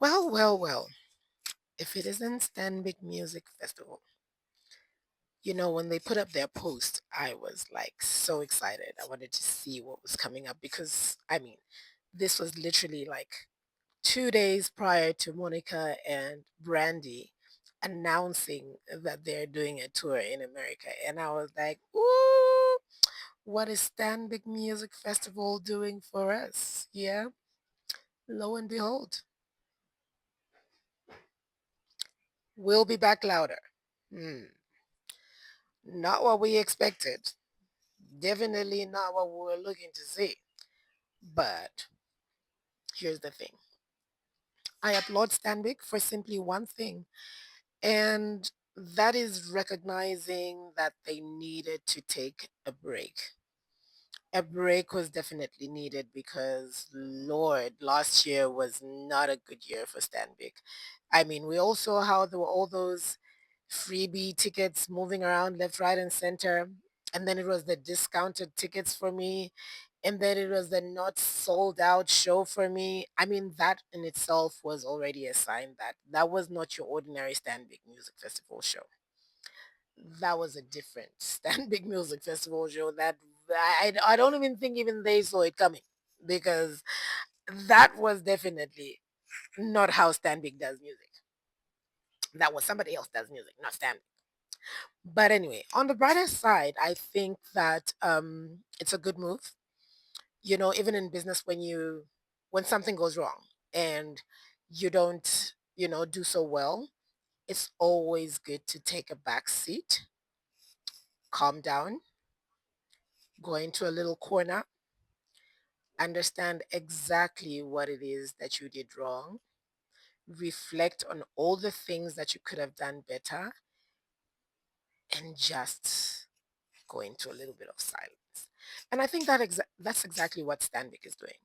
Well, well, well. If it isn't Stanbic Music Festival, when they put up their post, I was like so excited. I wanted to see what was coming up because, this was literally like 2 days prior to Monica and Brandy announcing that they're doing a tour in America. And I was like, ooh, what is Stanbic Music Festival doing for us? Yeah, lo and behold, we'll be back louder. Hmm. Not what we expected. Definitely not what we were looking to see. But here's the thing. I applaud Stanbic for simply one thing, and that is recognizing that they needed to take a break. A break was definitely needed because, Lord, last year was not a good year for Stanbic. I mean, we all saw how there were all those freebie tickets moving around left, right, and center. And then it was the discounted tickets for me. And then it was the not sold out show for me. I mean, that in itself was already a sign that that was not your ordinary Stanbic Music Festival show. That was a different Stanbic Music Festival show that I don't even think even they saw it coming because that was definitely not how Stanbic does music. That was somebody else does music, not Stanbic. But anyway, on the brighter side, I think that it's a good move. Even in business, when something goes wrong and you don't, do so well, it's always good to take a back seat, calm down, go into a little corner, understand exactly what it is that you did wrong, reflect on all the things that you could have done better, and just go into a little bit of silence. And I think that's exactly what Stanbic is doing,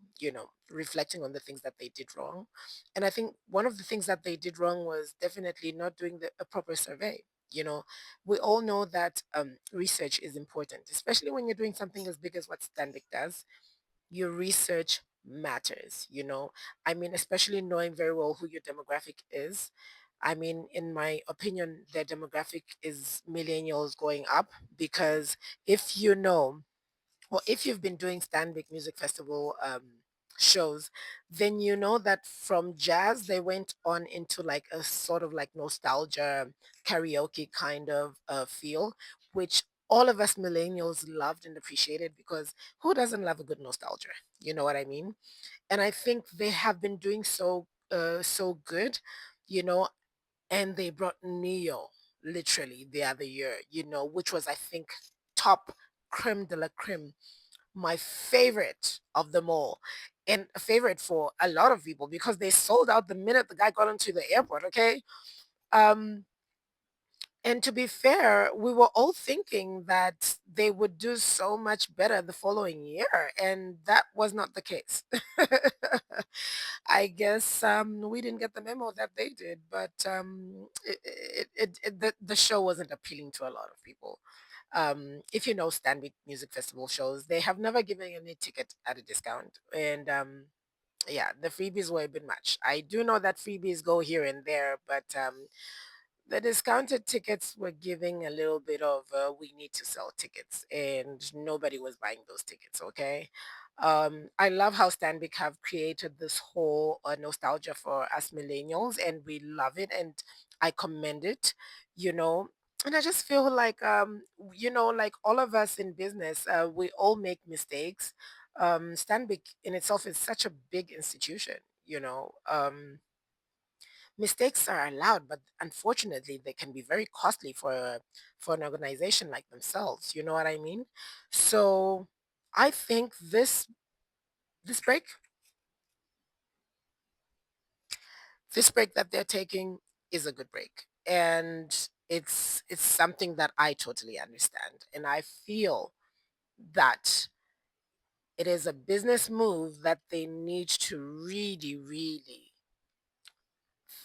reflecting on the things that they did wrong. And I think one of the things that they did wrong was definitely not doing a proper survey. You know, we all know that research is important, especially when you're doing something as big as what Stanbic does. Your research matters, I mean, especially knowing very well who your demographic is. I mean, in my opinion, their demographic is millennials going up because if you know, or if you've been doing Stanbic Music Festival shows, then you know that from jazz they went on into like a sort of like nostalgia karaoke kind of feel, which all of us millennials loved and appreciated because who doesn't love a good nostalgia? You know what I mean? And I think they have been doing so good, you know, and they brought Neo literally the other year, which was I think top creme de la creme, my favorite of them all. And a favorite for a lot of people because they sold out the minute the guy got into the airport, okay? Um, and to be fair, we were all thinking that they would do so much better the following year, and that was not the case. I guess we didn't get the memo that they did, but the show wasn't appealing to a lot of people. If you know Stanbic Music Festival shows, they have never given any ticket at a discount, and yeah, the freebies were a bit much. I do know that freebies go here and there, but the discounted tickets were giving a little bit of we need to sell tickets and nobody was buying those tickets, okay? I love how Stanbic have created this whole nostalgia for us millennials and we love it and I commend it, you know. And I just feel like, like all of us in business, we all make mistakes. Stanbic in itself is such a big institution, mistakes are allowed, but unfortunately, they can be very costly for an organization like themselves. You know what I mean? So I think this break, this break that they're taking is a good break, and it's something that I totally understand, and I feel that it is a business move that they need to really, really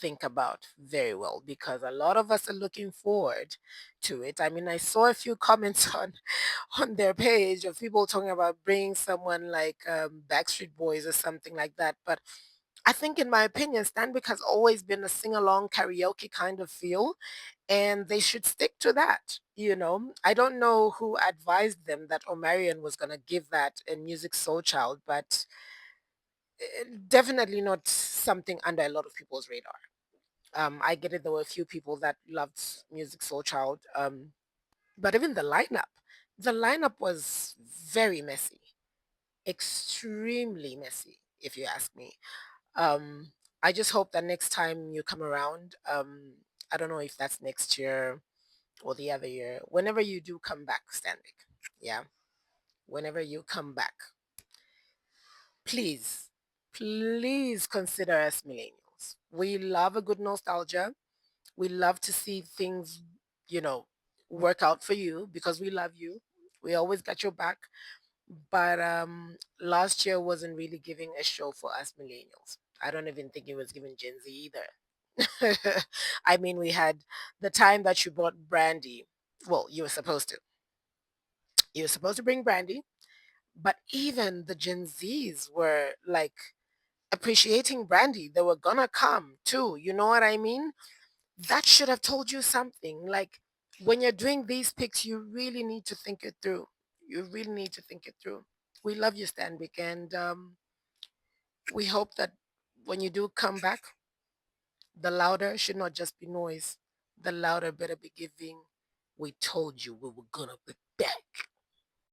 think about very well because a lot of us are looking forward to it. I mean, I saw a few comments on their page of people talking about bringing someone like Backstreet Boys or something like that, but I think, in my opinion, Stanbic has always been a sing along karaoke kind of feel, and they should stick to that. I don't know who advised them that Omarion was going to give that in Music Soul Child, but definitely not something under a lot of people's radar. I get it, there were a few people that loved Music Soul Child, but even the lineup was very messy, extremely messy, if you ask me. Um, I just hope that next time you come around, I don't know if that's next year or the other year, whenever you do come back, Stanley, yeah, whenever you come back, please, please consider us millennials. We love a good nostalgia. We love to see things, you know, work out for you because we love you. We always got your back. But last year wasn't really giving a show for us millennials. I don't even think it was giving Gen Z either. I mean, we had the time that you brought Brandy. Well, you were supposed to. You were supposed to bring Brandy, but even the Gen Zs were like appreciating Brandy. They were gonna come too. You know what I mean? That should have told you something. Like, when you're doing these picks, you really need to think it through. You really need to think it through. We love you, Stanbic, and we hope that when you do come back, the louder should not just be noise. The louder better be giving. We told you we were gonna be back.